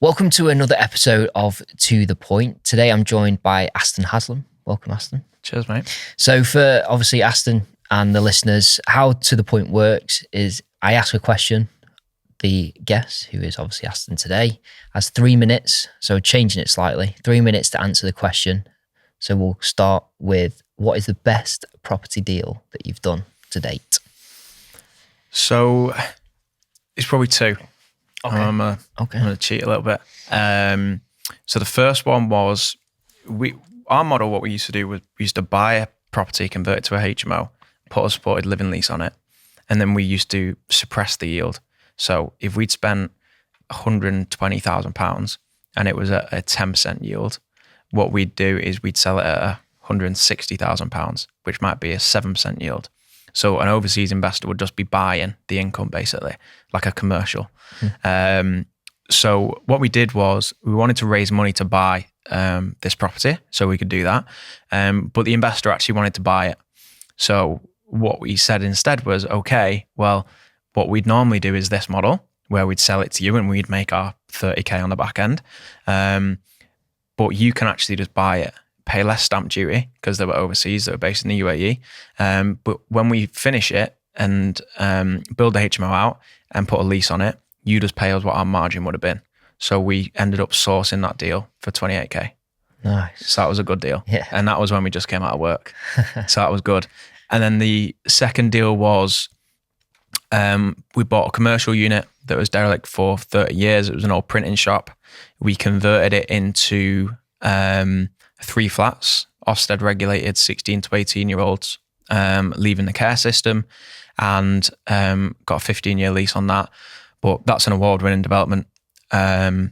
Welcome to another episode of To The Point. Today I'm joined by Aston Haslam. Welcome, Aston. Cheers, mate. So for obviously Aston and the listeners, how To The Point works is I ask a question. The guest, who is obviously Aston today, has 3 minutes. So changing it slightly, 3 minutes to answer the question. So we'll start with, what is the best property deal that you've done to date? So it's probably two. Okay. I'm going to cheat a little bit. So the first one was, our model, what we used to do was we used to buy a property, convert it to a HMO, put a supported living lease on it, and then we used to suppress the yield. So if we'd spent £120,000 and it was at a 10% yield, what we'd do is we'd sell it at £160,000, which might be a 7% yield. So an overseas investor would just be buying the income, basically, like a commercial. So what we did was we wanted to raise money to buy this property, so we could do that. But the investor actually wanted to buy it. So what we said instead was, okay, well, what we'd normally do is this model where we'd sell it to you and we'd make our 30K on the back end. But you can actually just buy it, pay less stamp duty because they were overseas, they were based in the UAE. But when we finish it and build the HMO out and put a lease on it, you just pay us what our margin would have been. So we ended up sourcing that deal for 28K. Nice. So that was a good deal. Yeah. And that was when we just came out of work. So that was good. And then the second deal was we bought a commercial unit that was derelict for 30 years. It was an old printing shop. We converted it into 3 flats, Ofsted regulated, 16 to 18-year-olds, leaving the care system, and got a 15-year lease on that. But that's an award-winning development. The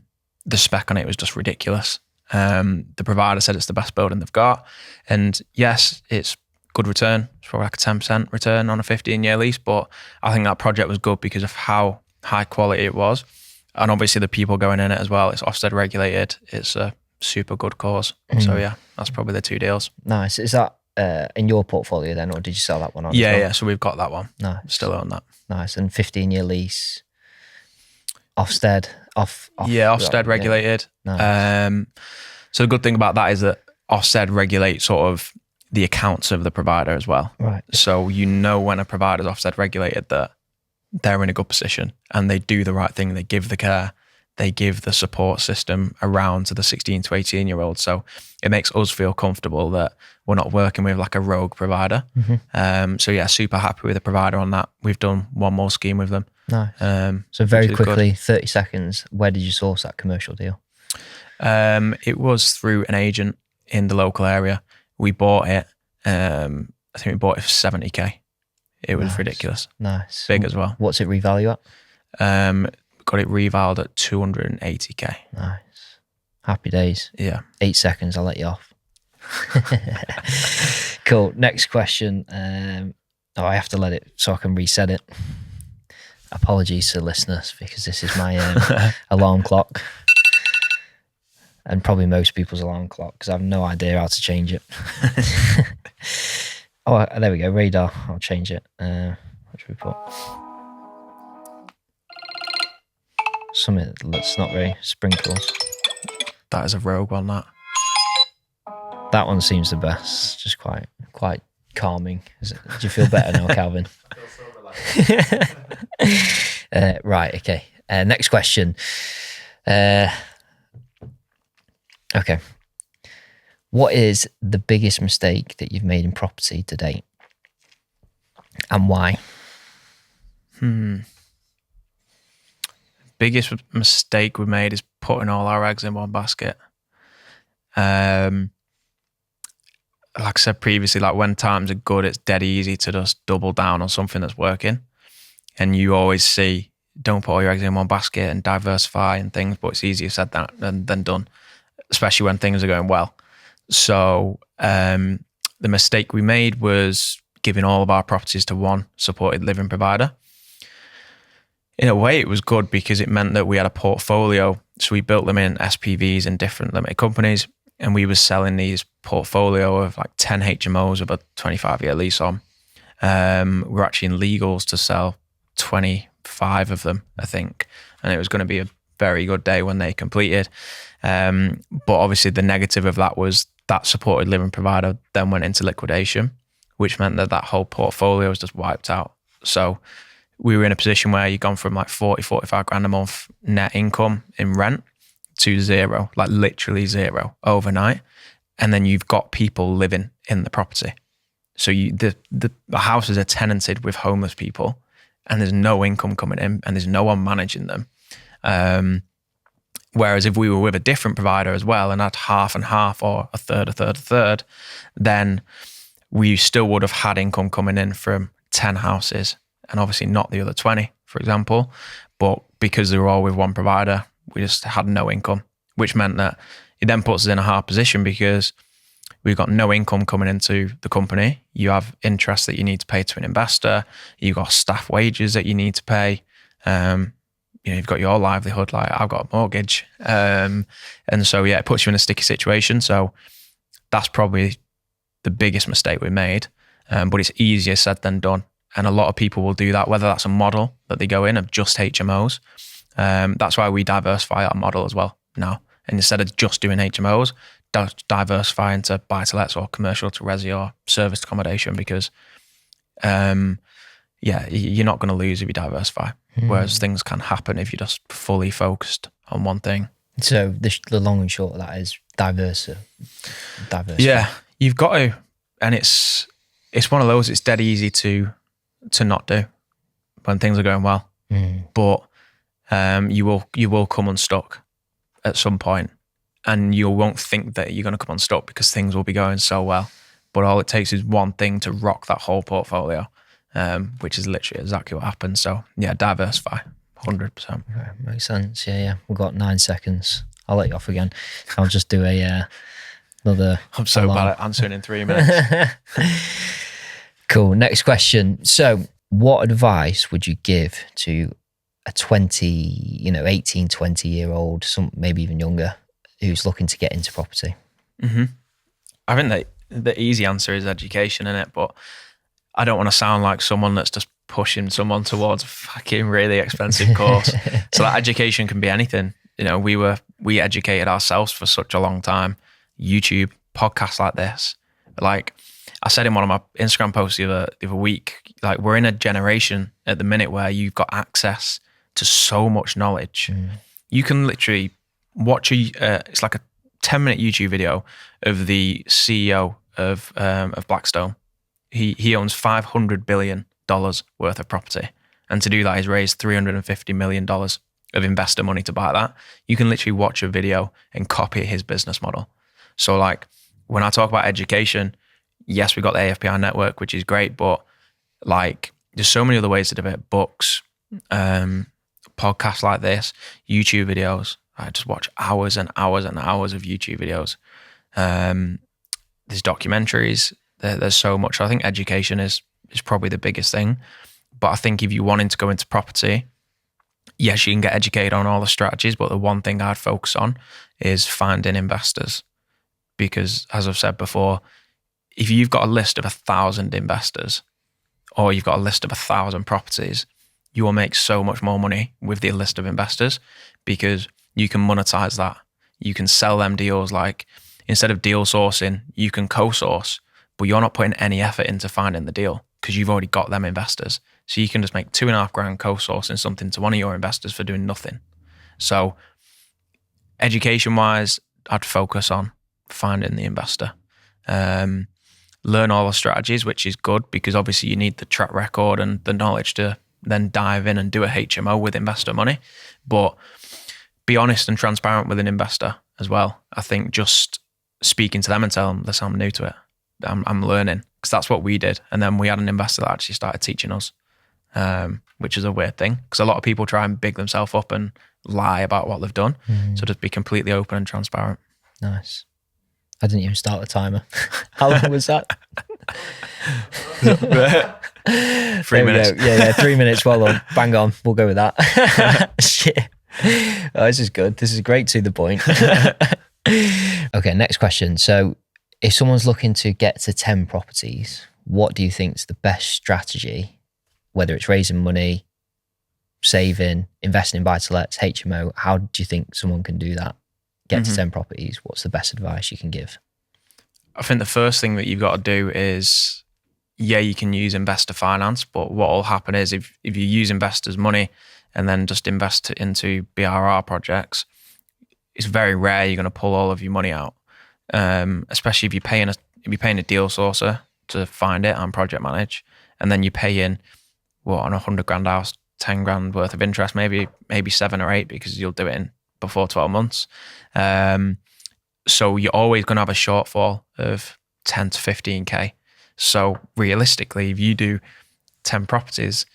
spec on it was just ridiculous. The provider said it's the best building they've got. And yes, it's good return. It's probably like a 10% return on a 15-year lease. But I think that project was good because of how high quality it was. And obviously the people going in it as well. It's Ofsted regulated. It's a super good cause. So yeah, that's probably the 2 deals. Nice. Is that in your portfolio then, or did you sell that one on? Yeah, as well? yeah. So we've got that one. Nice. Still own that. Nice. And 15-year lease, Ofsted, Ofsted regulated. Yeah. Nice. So the good thing about that is that Ofsted regulate sort of the accounts of the provider as well. Right. So you know when a provider's Ofsted regulated that they're in a good position and they do the right thing. They give the care, they give the support system around to the 16 to 18-year-olds. So it makes us feel comfortable that we're not working with like a rogue provider. So yeah, super happy with the provider on that. We've done one more scheme with them. Nice. So very quickly, 30 seconds, where did you source that commercial deal? It was through an agent in the local area. We bought it. I think we bought it for 70K. It was ridiculous. Nice. Big as well. What's it revalue at? Got it revaled at 280K. Nice. Happy days. Yeah. 8 seconds, I'll let you off. Cool. Next question. I have to let it so I can reset it. Apologies to listeners because this is my alarm clock. And probably most people's alarm clock because I have no idea how to change it. Oh, there we go. Radar. I'll change it. What should we put? Something that's not very sprinkles. That is a rogue one, that. That one seems the best. Just quite calming. Do you feel better now, Calvin? I feel so relaxed. Right. Okay. Next question. Okay. What is the biggest mistake that you've made in property to date? And why? Biggest mistake we made is putting all our eggs in one basket. Like I said previously, like when times are good, it's dead easy to just double down on something that's working. And you always see, don't put all your eggs in one basket and diversify and things, but it's easier said than done, especially when things are going well. So the mistake we made was giving all of our properties to one supported living provider. In a way, it was good because it meant that we had a portfolio. So we built them in SPVs and different limited companies, and we were selling these portfolio of like 10 HMOs with a 25-year lease on. We're actually in legals to sell 25 of them, I think. And it was going to be a very good day when they completed. But obviously the negative of that was that supported living provider then went into liquidation, which meant that whole portfolio was just wiped out. So we were in a position where you've gone from like 40, 45 grand a month net income in rent to zero, like literally zero overnight. And then you've got people living in the property. So the houses are tenanted with homeless people and there's no income coming in and there's no one managing them. Whereas if we were with a different provider as well and had half and half or a third, then we still would have had income coming in from 10 houses and obviously not the other 20, for example. But because they were all with one provider, we just had no income, which meant that it then puts us in a hard position because we've got no income coming into the company. You have interest that you need to pay to an investor. You've got staff wages that you need to pay. You've got your livelihood, like I've got a mortgage. And so, it puts you in a sticky situation. So that's probably the biggest mistake we made. But it's easier said than done. And a lot of people will do that, whether that's a model that they go in of just HMOs. That's why we diversify our model as well now. And instead of just doing HMOs, diversify into buy-to-lets or commercial to resi or serviced accommodation because, you're not going to lose if you diversify. Whereas things can happen if you're just fully focused on one thing. So the long and short of that is diverse. Yeah, you've got to, and it's one of those. It's dead easy to not do when things are going well, but you will come unstuck at some point, and you won't think that you're going to come unstuck because things will be going so well. But all it takes is one thing to rock that whole portfolio, which is literally exactly what happened. So diversify, 100%. Okay, makes sense. Yeah. We've got 9 seconds. I'll let you off again. I'll just do another. I'm so bad at answering in 3 minutes. Cool. Next question. So what advice would you give to a 18, 20-year-old, some maybe even younger, who's looking to get into property? I think that the easy answer is education, innit? But I don't want to sound like someone that's just pushing someone towards a fucking really expensive course. So that education can be anything. We educated ourselves for such a long time. YouTube, podcasts like this. Like I said in one of my Instagram posts the other week, like we're in a generation at the minute where you've got access to so much knowledge. You can literally watch it's like a 10-minute YouTube video of the CEO of Blackstone. He owns $500 billion worth of property. And to do that, he's raised $350 million of investor money to buy that. You can literally watch a video and copy his business model. So like when I talk about education, yes, we got the AFPI network, which is great, but like there's so many other ways to do it. Books, podcasts like this, YouTube videos. I just watch hours and hours and hours of YouTube videos. There's documentaries. There's so much. I think education is probably the biggest thing. But I think if you're wanting to go into property, yes, you can get educated on all the strategies, but the one thing I'd focus on is finding investors. Because as I've said before, if you've got a list of 1,000 investors or you've got a list of 1,000 properties, you will make so much more money with the list of investors because you can monetize that. You can sell them deals. Like instead of deal sourcing, you can co-source, but you're not putting any effort into finding the deal because you've already got them investors. So you can just make $2.5 grand co-sourcing something to one of your investors for doing nothing. So education wise, I'd focus on finding the investor. Learn all the strategies, which is good because obviously you need the track record and the knowledge to then dive in and do a HMO with investor money. But be honest and transparent with an investor as well. I think just speaking to them and tell them, listen, I'm new to it. I'm learning, because that's what we did. And then we had an investor that actually started teaching us, which is a weird thing because a lot of people try and big themselves up and lie about what they've done. So just be completely open and transparent. Nice. I didn't even start the timer. How long was that? 3 minutes. Yeah, 3 minutes. Well on. Bang on. We'll go with that. Shit. Oh, this is good. This is great, to the point. Okay, next question. So if someone's looking to get to 10 properties, what do you think is the best strategy, whether it's raising money, saving, investing in buy-to-lets, HMO. How do you think someone can do that? Get to 10 properties. What's the best advice you can give? I think the first thing that you've got to do is, you can use investor finance, but what will happen is if you use investors' money and then just invest it into BRR projects, it's very rare you're going to pull all of your money out, especially if you're paying a deal sourcer to find it and project manage, and then you pay in on a 100 grand house, 10 grand worth of interest, maybe 7 or 8 because you'll do it in before 12 months. So you're always going to have a shortfall of 10 to 15k. So realistically, if you do 10 properties,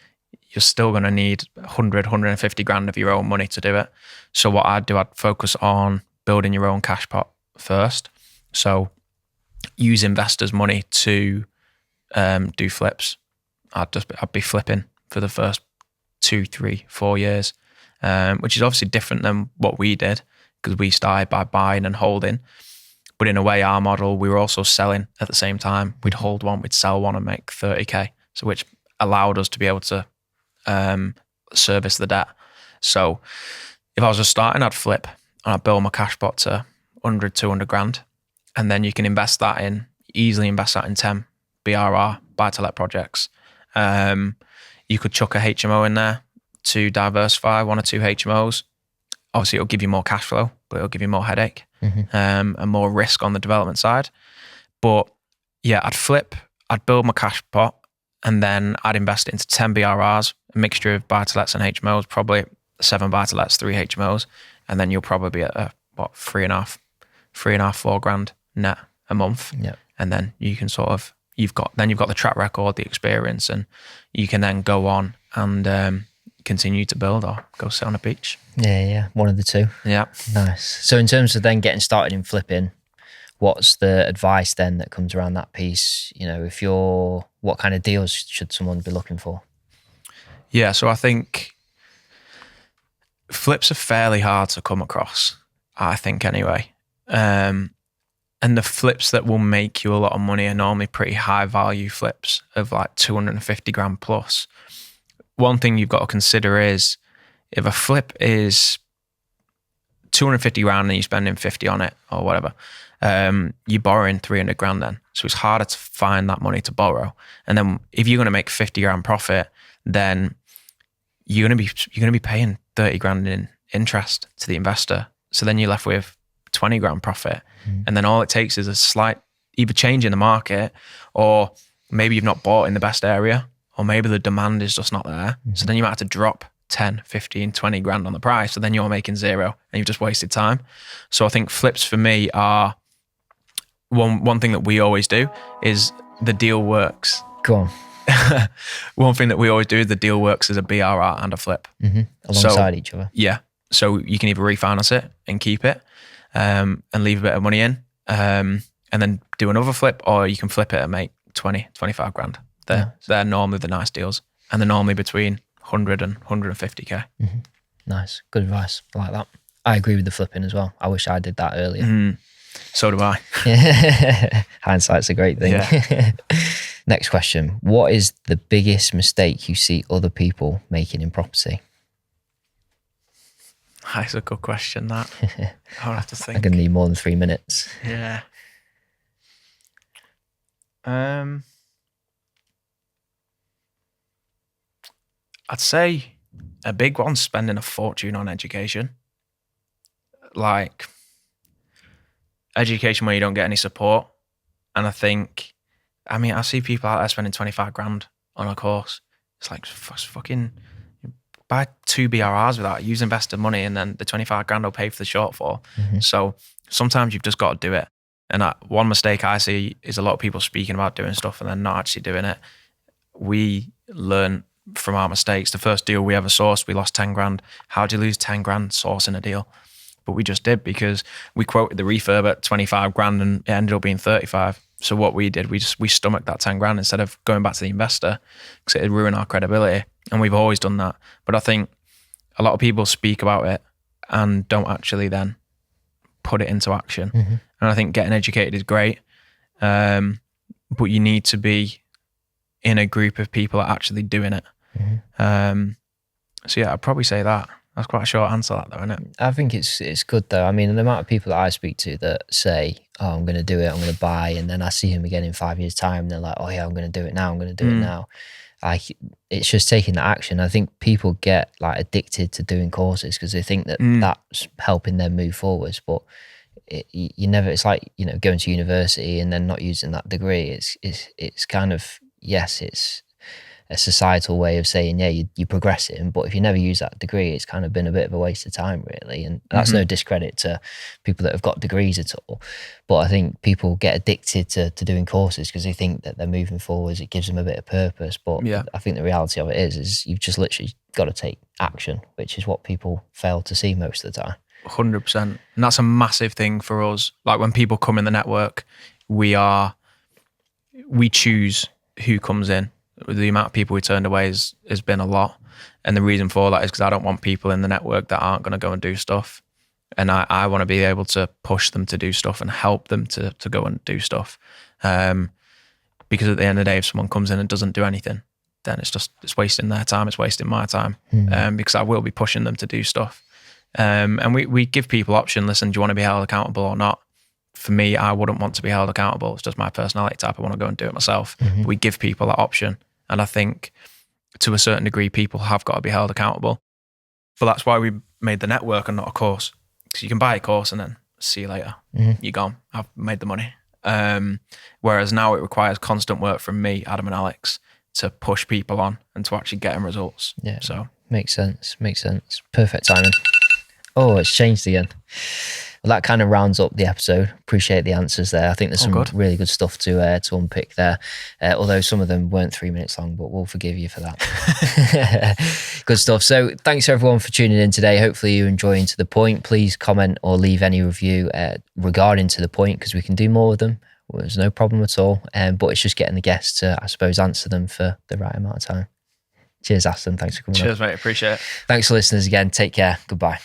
you're still going to need 100, 150 grand of your own money to do it. So what I'd do, I'd focus on building your own cash pot first. So use investors' money to do flips. I'd be flipping for the first 2, 3, 4 years, which is obviously different than what we did because we started by buying and holding. But in a way, our model, we were also selling at the same time. We'd hold one, we'd sell one and make 30k, so which allowed us to be able to service the debt. So if I was just starting, I'd flip and I'd build my cash pot to 100, 200 grand. And then you can easily invest that in 10 BRR, buy-to-let projects. You could chuck a HMO in there to diversify, 1 or 2 HMOs. Obviously, it'll give you more cash flow, but it'll give you more headache and more risk on the development side. But yeah, I'd flip, I'd build my cash pot, and then I'd invest it into 10 BRRs, a mixture of buy-to-lets and HMOs, probably 7 buy-to-lets, 3 HMOs, and then you'll probably be at 3.5, 4 grand net a month. Yep. And then you can you've got the track record, the experience, and you can then go on and continue to build or go sit on a beach. Yeah, one of the two. Yeah. Nice. So in terms of then getting started in flipping, what's the advice then that comes around that piece? What kind of deals should someone be looking for? Yeah, so I think flips are fairly hard to come across, I think anyway. And the flips that will make you a lot of money are normally pretty high value flips of like 250 grand plus. One thing you've got to consider is if a flip is 250 grand and you're spending 50 on it or whatever, you're borrowing 300 grand then. So it's harder to find that money to borrow. And then if you're going to make 50 grand profit, then you're going to be paying 30 grand in interest to the investor. So then you're left with 20 grand profit. And then all it takes is a slight either change in the market, or maybe you've not bought in the best area, or maybe the demand is just not there. So then you might have to drop 10, 15, 20 grand on the price. So then you're making 0 and you've just wasted time. So I think flips for me are one thing that we always do is the deal works. Go on. One thing that we always do is the deal works as a BRR and a flip. Alongside each other. Yeah. So you can either refinance it and keep it and leave a bit of money in and then do another flip, or you can flip it and make 20, 25 grand. They're normally the nice deals, and they're normally between 100 and 150k. Nice. Good advice. I like that. I agree with the flipping as well. I wish I did that earlier. So do I. Hindsight's a great thing. Yeah. Next question. What is the biggest mistake you see other people making in property? That's a good question, that. I'll have to think. I'm going to need more than 3 minutes. Yeah. I'd say a big one's spending a fortune on education. Like education where you don't get any support. And I see people out there spending 25 grand on a course. It's like fucking buy 2 BRRs with that, use investor money, and then the 25 grand will pay for the shortfall. So sometimes you've just got to do it. And one mistake I see is a lot of people speaking about doing stuff and then not actually doing it. We learn from our mistakes. The first deal we ever sourced, we lost 10 grand. How'd you lose 10 grand sourcing a deal? But we just did, because we quoted the refurb at 25 grand and it ended up being 35. So what we did, we stomached that 10 grand instead of going back to the investor, because it'd ruin our credibility. And we've always done that. But I think a lot of people speak about it and don't actually then put it into action. And I think getting educated is great. But you need to be in a group of people that are actually doing it. So yeah, I'd probably say that. That's quite a short answer, that though, isn't it? I think it's good though. I mean, the amount of people that I speak to that say, "Oh, I'm going to do it. I'm going to buy," and then I see him again in 5 years' time, and they're like, "Oh yeah, I'm going to do it now. I'm going to do it now." Like, it's just taking that action. I think people get like addicted to doing courses because they think that that's helping them move forwards, but you never. It's like, you know, going to university and then not using that degree. It's kind of, yes, it's a societal way of saying, yeah, you're progressing, but if you never use that degree, it's kind of been a bit of a waste of time, really. And that's no discredit to people that have got degrees at all, but I think people get addicted to doing courses because they think that they're moving forwards, it gives them a bit of purpose. But Yeah. I think the reality of it is you've just literally got to take action, which is what people fail to see most of the time. 100%. And that's a massive thing for us. Like when people come in the network, we choose who comes in. The amount of people we turned away has been a lot. And the reason for that is because I don't want people in the network that aren't going to go and do stuff. And I want to be able to push them to do stuff and help them to go and do stuff. Because at the end of the day, if someone comes in and doesn't do anything, then it's wasting their time, it's wasting my time. Because I will be pushing them to do stuff. And we give people option. Listen, do you want to be held accountable or not? For me, I wouldn't want to be held accountable. It's just my personality type. I want to go and do it myself. But we give people that option. And I think to a certain degree, people have got to be held accountable. But that's why we made the network and not a course. Because you can buy a course and then see you later. You're gone. I've made the money. Whereas now it requires constant work from me, Adam and Alex, to push people on and to actually get them results. Yeah. So Makes sense. Perfect timing. Oh, it's changed again. Well, that kind of rounds up the episode. Appreciate the answers there. I think there's some really good stuff to unpick there. Although some of them weren't 3 minutes long, but we'll forgive you for that. Good stuff. So thanks everyone for tuning in today. Hopefully you're enjoying To The Point. Please comment or leave any review regarding To The Point, because we can do more of them. Well, there's no problem at all. But it's just getting the guests to, I suppose, answer them for the right amount of time. Cheers, Aston. Thanks for coming on. Cheers, mate. Appreciate it. Thanks for listeners again. Take care. Goodbye.